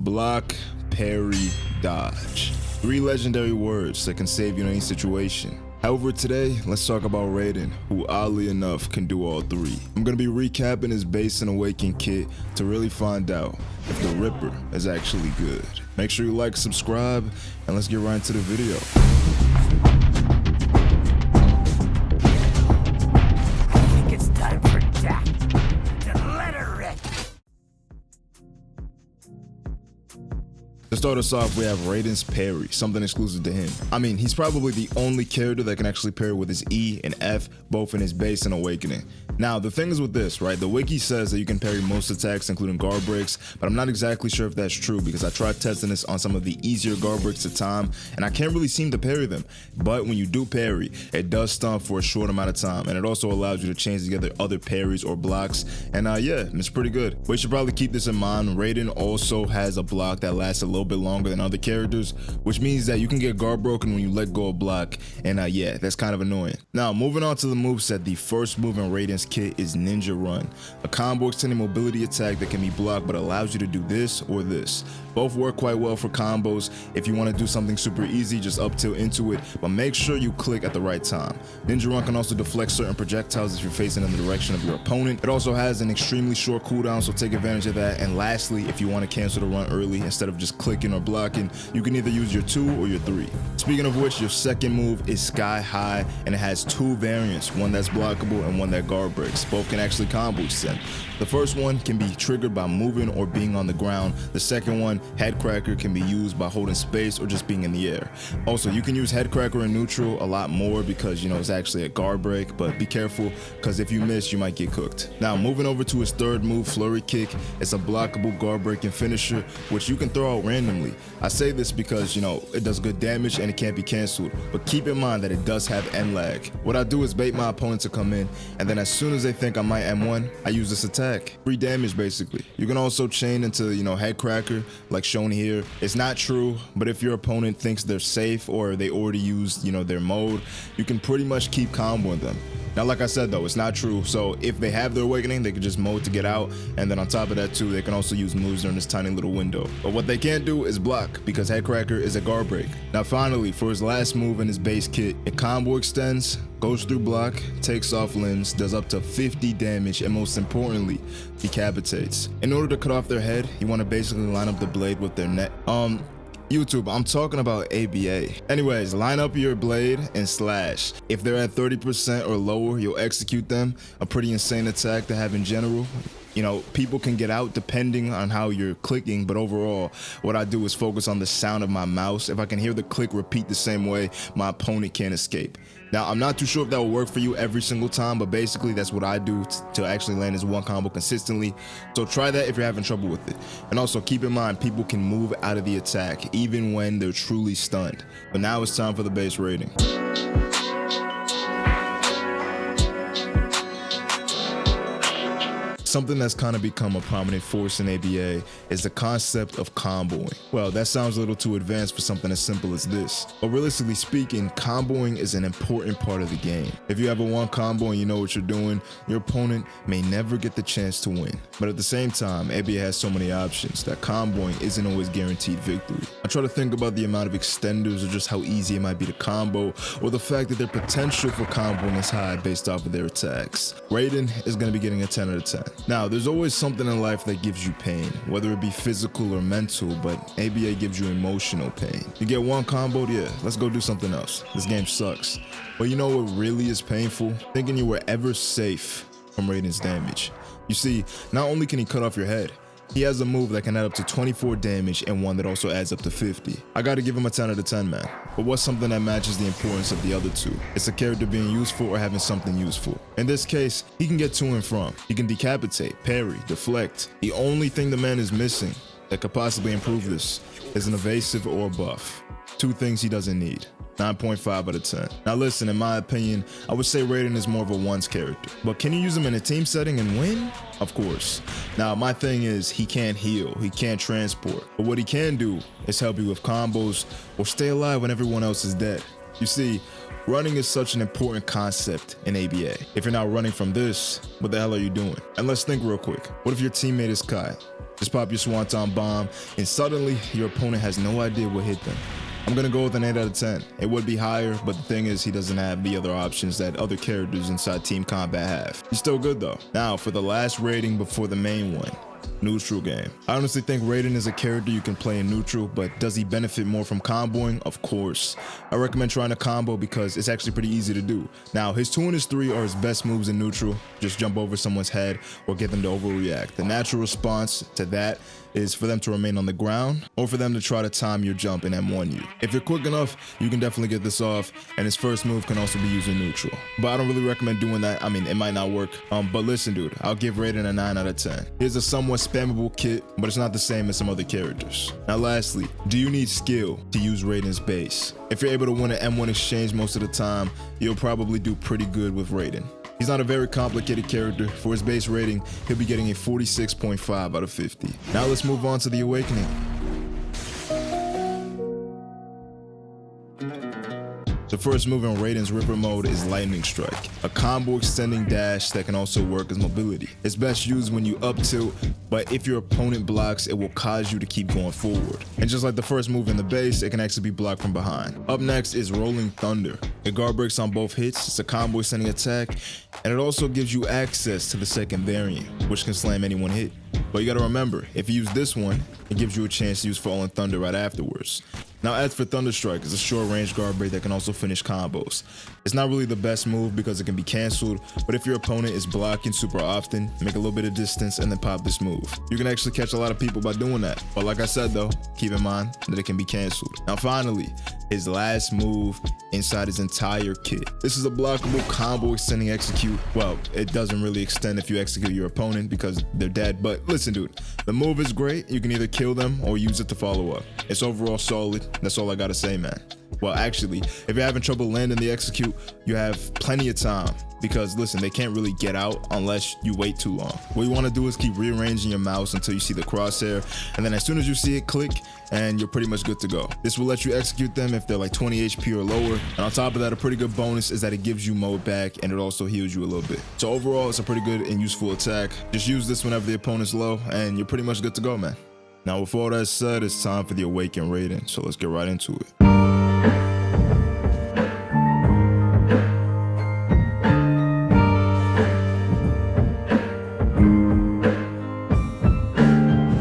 block, parry, dodge. 3 legendary words that can save you in any situation. However, today, let's talk about Raiden, who oddly enough can do all 3. I'm going to be recapping his base and awaken kit to really find out if the Ripper is actually good. Make sure you like, subscribe, and let's get right into the video. To start us off, we have Raiden's parry, something exclusive to him. I mean, he's probably the only character that can actually parry with his E and F, both in his base and awakening. Now, the thing is with this, right, the wiki says that you can parry most attacks, including guard breaks, but I'm not exactly sure if that's true because I tried testing this on some of the easier guard breaks at time, and I can't really seem to parry them. But when you do parry, it does stun for a short amount of time, and it also allows you to chain together other parries or blocks, and yeah, it's pretty good. We should probably keep this in mind. Raiden also has a block that lasts a little bit longer than other characters, which means that you can get guard broken when you let go of block, and yeah, that's kind of annoying. Now, moving on to the moveset, the first move in Raiden's kit is Ninja Run, a combo extending mobility attack that can be blocked but allows you to do this or this. Both work quite well for combos. If you want to do something super easy, just up tilt into it, but make sure you click at the right time. Ninja Run can also deflect certain projectiles if you're facing in the direction of your opponent. It also has an extremely short cooldown, so take advantage of that. And lastly, if you want to cancel the run early instead of just clicking or blocking, you can either use your 2 or your 3. Speaking of which, your second move is Sky High, and it has 2 variants, one that's blockable and one that guard breaks. Both can actually combo extend. The first one can be triggered by moving or being on the ground. The second one, Head Cracker, can be used by holding space or just being in the air. Also, you can use Head Cracker in neutral a lot more because, you know, it's actually a guard break, but be careful because if you miss, you might get cooked. Now, moving over to his third move, Flurry Kick. It's a blockable guard breaking finisher, which you can throw out randomly. I say this because, you know, it does good damage and it can't be canceled, but keep in mind that it does have end lag. What I do is bait my opponent to come in, and then as soon as they think I might M1, I use this attack. Free damage, basically. You can also chain into, you know, Head Cracker, like shown here. It's not true, but if your opponent thinks they're safe or they already used, you know, their mode, you can pretty much keep comboing them. Now, like I said though, it's not true, so if they have their awakening, they can just mode to get out, and then on top of that too, they can also use moves during this tiny little window. But what they can't do is block, because Head Cracker is a guard break. Now finally, for his last move in his base kit, it combo extends, goes through block, takes off limbs, does up to 50 damage, and most importantly, decapitates. In order to cut off their head, you want to basically line up the blade with their neck. YouTube, I'm talking about ABA. Anyways, line up your blade and slash. If they're at 30% or lower, you'll execute them. A pretty insane attack to have in general. You know, people can get out depending on how you're clicking, but overall, what I do is focus on the sound of my mouse. If I can hear the click repeat the same way, my opponent can't escape. Now, I'm not too sure if that will work for you every single time, but basically that's what I do to actually land this one combo consistently. So try that if you're having trouble with it. And also keep in mind, people can move out of the attack even when they're truly stunned. But now it's time for the base rating. Something that's kind of become a prominent force in ABA is the concept of comboing. Well, that sounds a little too advanced for something as simple as this. But realistically speaking, comboing is an important part of the game. If you have a one combo and you know what you're doing, your opponent may never get the chance to win. But at the same time, ABA has so many options that comboing isn't always guaranteed victory. I try to think about the amount of extenders or just how easy it might be to combo, or the fact that their potential for comboing is high based off of their attacks. Raiden is going to be getting a 10 out of 10. Now, there's always something in life that gives you pain, whether it be physical or mental, but ABA gives you emotional pain. You get one comboed, yeah, let's go do something else. This game sucks. But you know what really is painful? Thinking you were ever safe from Raiden's damage. You see, not only can he cut off your head, he has a move that can add up to 24 damage and one that also adds up to 50. I gotta give him a 10 out of 10, man. But what's something that matches the importance of the other two? It's a character being useful or having something useful. In this case, he can get to and from. He can decapitate, parry, deflect. The only thing the man is missing that could possibly improve this is an evasive or a buff. 2 things he doesn't need. 9.5 out of 10. Now listen, in my opinion, I would say Raiden is more of a ones character. But can you use him in a team setting and win? Of course. Now my thing is, he can't heal, he can't transport. But what he can do is help you with combos or stay alive when everyone else is dead. You see, running is such an important concept in ABA. If you're not running from this, what the hell are you doing? And let's think real quick. What if your teammate is Kai? Just pop your Swanton bomb, and suddenly your opponent has no idea what hit them. I'm gonna go with an 8 out of 10. It would be higher, but the thing is, he doesn't have the other options that other characters inside Team Combat have. He's still good though. Now, for the last rating before the main one. Neutral game. I honestly think Raiden is a character you can play in neutral, but does he benefit more from comboing? Of course. I recommend trying a combo because it's actually pretty easy to do. Now, his 2 and his 3 are his best moves in neutral. Just jump over someone's head or get them to overreact. The natural response to that is for them to remain on the ground or for them to try to time your jump and M1 you. If you're quick enough, you can definitely get this off, and his first move can also be used in neutral. But I don't really recommend doing that. I mean, it might not work. But listen, dude, I'll give Raiden a 9 out of 10. Here's a somewhat spammable kit, but it's not the same as some other characters. Now lastly, do you need skill to use Raiden's base? If you're able to win an M1 exchange most of the time, you'll probably do pretty good with Raiden. He's not a very complicated character. For his base rating, he'll be getting a 46.5 out of 50. Now let's move on to the Awakening. The first move in Raiden's Ripper mode is Lightning Strike, a combo extending dash that can also work as mobility. It's best used when you up tilt, but if your opponent blocks, it will cause you to keep going forward. And just like the first move in the base, it can actually be blocked from behind. Up next is Rolling Thunder. It guard breaks on both hits, it's a combo extending attack, and it also gives you access to the second variant, which can slam any one hit. But you gotta remember, if you use this one, it gives you a chance to use Falling Thunder right afterwards. Now as for Thunder Strike, it's a short range guard break that can also finish combos. It's not really the best move because it can be cancelled, but if your opponent is blocking super often, make a little bit of distance and then pop this move. You can actually catch a lot of people by doing that. But like I said though, keep in mind that it can be cancelled. Now finally, his last move inside his entire kit. This is a blockable combo extending execute. Well, it doesn't really extend if you execute your opponent because they're dead, but listen dude, the move is great. You can either kill them or use it to follow up. It's overall solid. That's all I gotta say, man. Well, actually, if you're having trouble landing the execute, you have plenty of time because listen, they can't really get out unless you wait too long. What you want to do is keep rearranging your mouse until you see the crosshair, and then as soon as you see it, click and you're pretty much good to go. This will let you execute them if they're like 20 HP or lower, and on top of that, a pretty good bonus is that it gives you mode back and it also heals you a little bit. So overall, it's a pretty good and useful attack. Just use this whenever the opponent's low and you're pretty much good to go, man. Now with all that said, it's time for the Awaken Raiden, so let's get right into it.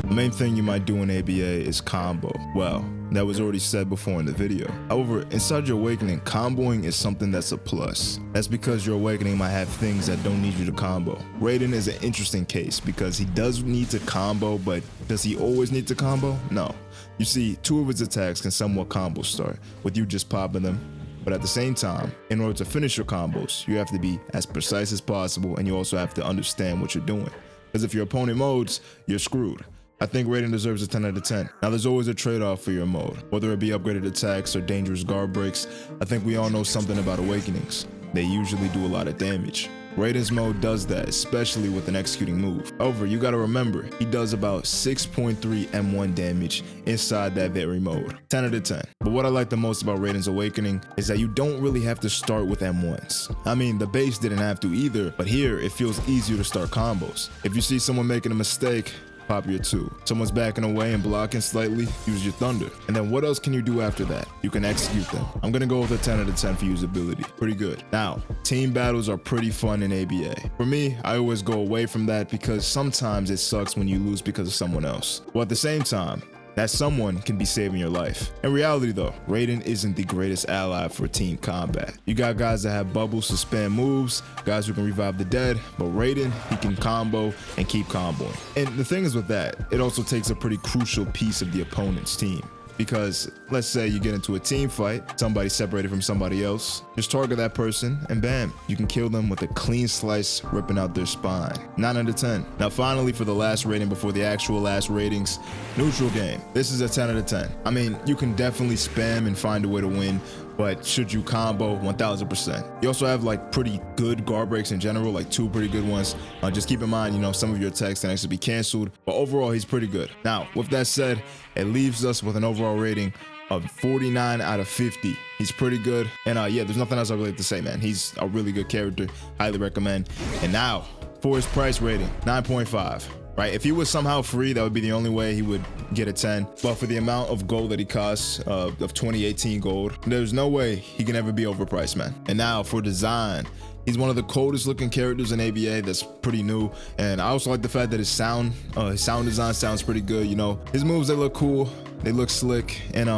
The main thing you might do in ABA is combo. Well, that was already said before in the video. However, inside your Awakening, comboing is something that's a plus. That's because your Awakening might have things that don't need you to combo. Raiden is an interesting case because he does need to combo, but does he always need to combo? No. You see, 2 of his attacks can somewhat combo start, with you just popping them. But at the same time, in order to finish your combos, you have to be as precise as possible, and you also have to understand what you're doing. Because if your opponent modes, you're screwed. I think Raiden deserves a 10 out of 10. Now there's always a trade-off for your mode, whether it be upgraded attacks or dangerous guard breaks. I think we all know something about Awakenings. They usually do a lot of damage. Raiden's mode does that, especially with an executing move. However, you gotta remember, he does about 6.3 M1 damage inside that very mode. 10 out of 10. But what I like the most about Raiden's Awakening is that you don't really have to start with M1s. I mean, the base didn't have to either, but here it feels easier to start combos. If you see someone making a mistake, pop your 2. Someone's backing away and blocking slightly, use your Thunder. And then what else can you do after that? You can execute them. I'm gonna go with a 10 out of 10 for usability. Pretty good. Now, team battles are pretty fun in ABA. For me, I always go away from that because sometimes it sucks when you lose because of someone else. Well, at the same time, that someone can be saving your life. In reality though, Raiden isn't the greatest ally for team combat. You got guys that have bubbles to spam moves, guys who can revive the dead, but Raiden, he can combo and keep comboing. And the thing is with that, it also takes a pretty crucial piece of the opponent's team. Because let's say you get into a team fight, somebody separated from somebody else, just target that person and bam, you can kill them with a clean slice ripping out their spine. 9 out of 10. Now finally for the last rating before the actual last ratings, neutral game. This is a 10 out of 10. I mean, you can definitely spam and find a way to win, but should you combo? 1000%. You also have like pretty good guard breaks in general, like 2 pretty good ones. Just keep in mind, you know, some of your attacks can actually be canceled, but overall he's pretty good. Now, with that said, it leaves us with an overall rating a 49 out of 50. He's pretty good. And yeah, there's nothing else I really have to say, man. He's a really good character. Highly recommend. And now for his price rating, 9.5. Right, if he was somehow free, that would be the only way he would get a 10. But for the amount of gold that he costs, of 2018 gold, there's no way he can ever be overpriced, man. And now for design, he's one of the coldest looking characters in ABA. That's pretty new. And I also like the fact that his sound design sounds pretty good. You know, his moves, they look cool. They look slick. And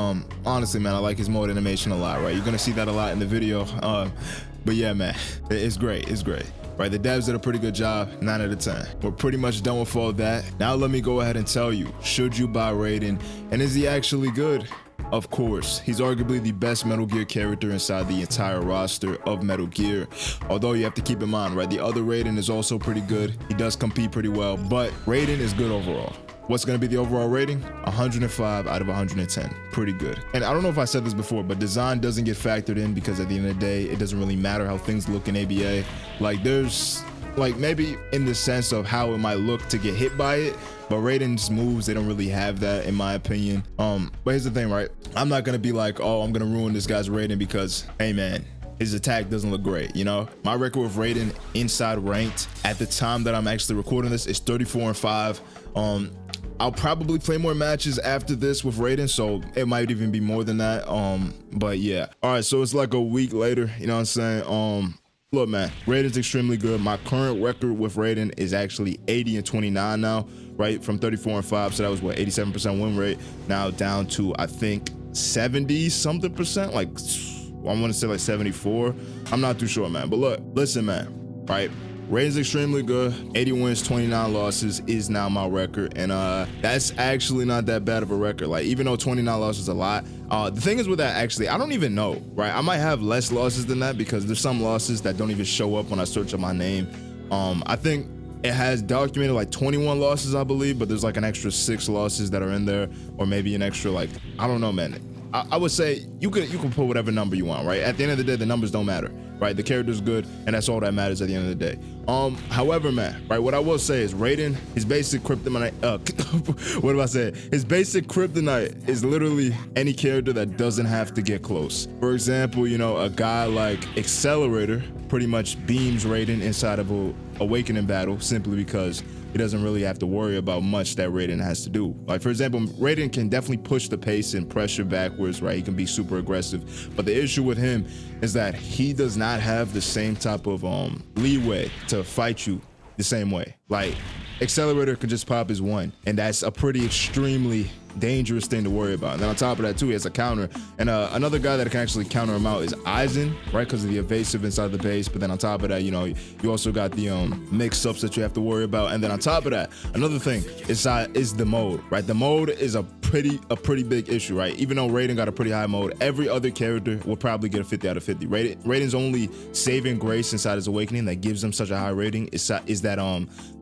honestly, man, I like his mode animation a lot, right? You're gonna see that a lot in the video. But yeah, man, it's great. It's great. Right, the devs did a pretty good job, 9 out of 10. We're pretty much done with all that. Now let me go ahead and tell you, should you buy Raiden? And is he actually good? Of course, he's arguably the best Metal Gear character inside the entire roster of Metal Gear. Although you have to keep in mind, right, the other Raiden is also pretty good. He does compete pretty well, but Raiden is good overall. What's going to be the overall rating? 105 out of 110. Pretty good. And I don't know if I said this before, but design doesn't get factored in because at the end of the day, it doesn't really matter how things look in ABA. Like there's like maybe in the sense of how it might look to get hit by it, but Raiden's moves, they don't really have that in my opinion. But here's the thing, right? I'm not going to be like, oh, I'm going to ruin this guy's Raiden because, hey man, his attack doesn't look great, you know? My record with Raiden inside ranked at the time that I'm actually recording this is 34-5. I'll probably play more matches after this with Raiden, so it might even be more than that. But yeah. All right, so it's like a week later, you know what I'm saying? Look, man, Raiden's extremely good. My current record with Raiden is actually 80-29 now, right? From 34-5, so that was what, 87% win rate. Now down to, I think, 70-something%, like I want to say like 74. I'm not too sure, man. But look, listen, man, right? Raiden's extremely good. 80 wins, 29 losses is now my record. And that's actually not that bad of a record. Like, even though 29 losses is a lot, the thing is with that, actually, I don't even know, right? I might have less losses than that because there's some losses that don't even show up when I search up my name. I think it has documented like 21 losses, I believe, but there's like an extra 6 losses that are in there, or maybe an extra, like, I don't know, man. I would say you can put whatever number you want, right? At the end of the day, the numbers don't matter, right? The character's good, and that's all that matters at the end of the day. However, man, right, what I will say is Raiden, his basic kryptonite, what do I say? His basic kryptonite is literally any character that doesn't have to get close. For example, you know, a guy like Accelerator pretty much beams Raiden inside of a Awakening battle simply because he doesn't really have to worry about much that Raiden has to do. Like, for example, Raiden can definitely push the pace and pressure backwards, right? He can be super aggressive. But the issue with him is that he does not have the same type of leeway to fight you the same way. Like, Accelerator can just pop his 1, and that's a pretty extremely dangerous thing to worry about. And then on top of that too, he has a counter. And another guy that can actually counter him out is Aizen, right? Because of the evasive inside the base. But then on top of that, you know, you also got the mix-ups that you have to worry about. And then on top of that, another thing is the mode, right? The mode is a pretty big issue, right? Even though Raiden got a pretty high mode, every other character will probably get a 50 out of 50. Raiden's only saving grace inside his Awakening that gives him such a high rating is that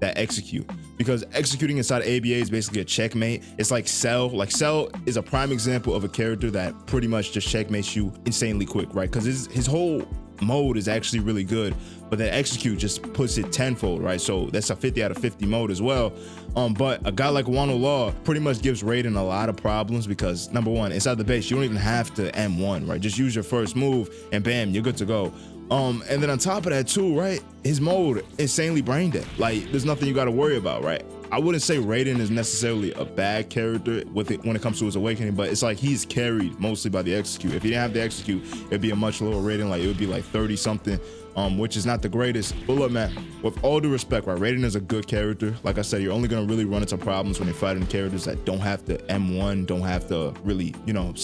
execute. Because executing inside ABA is basically a checkmate. It's like Cell. Like, Cell is a prime example of a character that pretty much just checkmates you insanely quick, right? Because his whole mode is actually really good, but then execute just puts it tenfold, right? So that's a 50 out of 50 mode as well. But a guy like Wano Law pretty much gives Raiden a lot of problems because, number one, inside the base, you don't even have to M1, right? Just use your first move and bam, you're good to go. And then on top of that too, right, his mode insanely brain dead. Like, there's nothing you got to worry about, right? I wouldn't say Raiden is necessarily a bad character with it when it comes to his Awakening, but it's like he's carried mostly by the execute. If he didn't have the execute, it'd be a much lower rating. Like, it would be like 30 something, which is not the greatest. But look, man, with all due respect, right, Raiden is a good character. Like I said, you're only gonna really run into problems when you're fighting characters that don't have to M1, don't have to really, you know,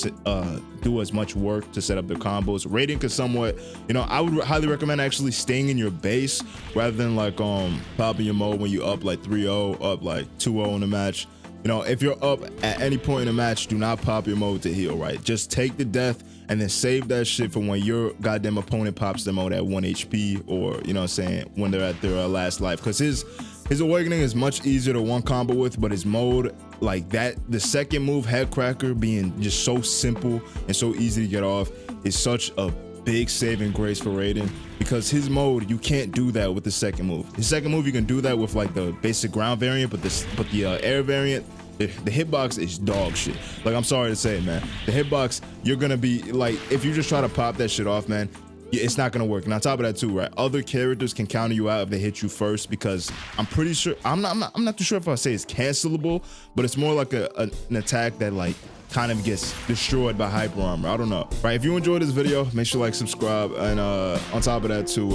do as much work to set up their combos. Raiden could somewhat, you know, I would highly recommend actually staying in your base rather than like popping your mode when you up like 3-0, up like 2-0 in the match. You know, if you're up at any point in the match, do not pop your mode to heal, right? Just take the death and then save that shit for when your goddamn opponent pops their mode at 1 HP or, you know what I'm saying, when they're at their last life. Because his Awakening is much easier to one combo with, but his mode, like that, the second move, Headcracker, being just so simple and so easy to get off, is such a big saving grace for Raiden, because his mode, you can't do that with the second move. His second move, you can do that with like the basic ground variant, but the air variant, the hitbox is dog shit. Like, I'm sorry to say it, man. The hitbox, you're gonna be like, if you just try to pop that shit off, man, it's not gonna work. And on top of that too, right, other characters can counter you out if they hit you first, because I'm pretty sure, I'm not too sure if I say it's cancelable, but it's more like an attack that like kind of gets destroyed by hyper armor. I don't know. Right, if you enjoyed this video, make sure you like, subscribe, and on top of that too,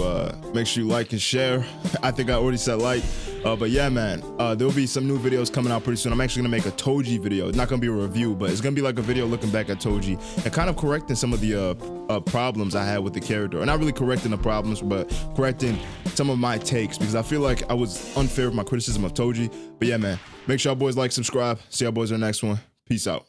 make sure you like and share. I think I already said like, but yeah, man, there'll be some new videos coming out pretty soon. I'm actually gonna make a Toji video. It's not gonna be a review, but it's gonna be like a video looking back at Toji and kind of correcting some of the problems I had with the character. Or not really correcting the problems, but correcting some of my takes, because I feel like I was unfair with my criticism of Toji. But yeah, man, make sure y'all boys like, subscribe. See y'all boys in the next one. Peace out.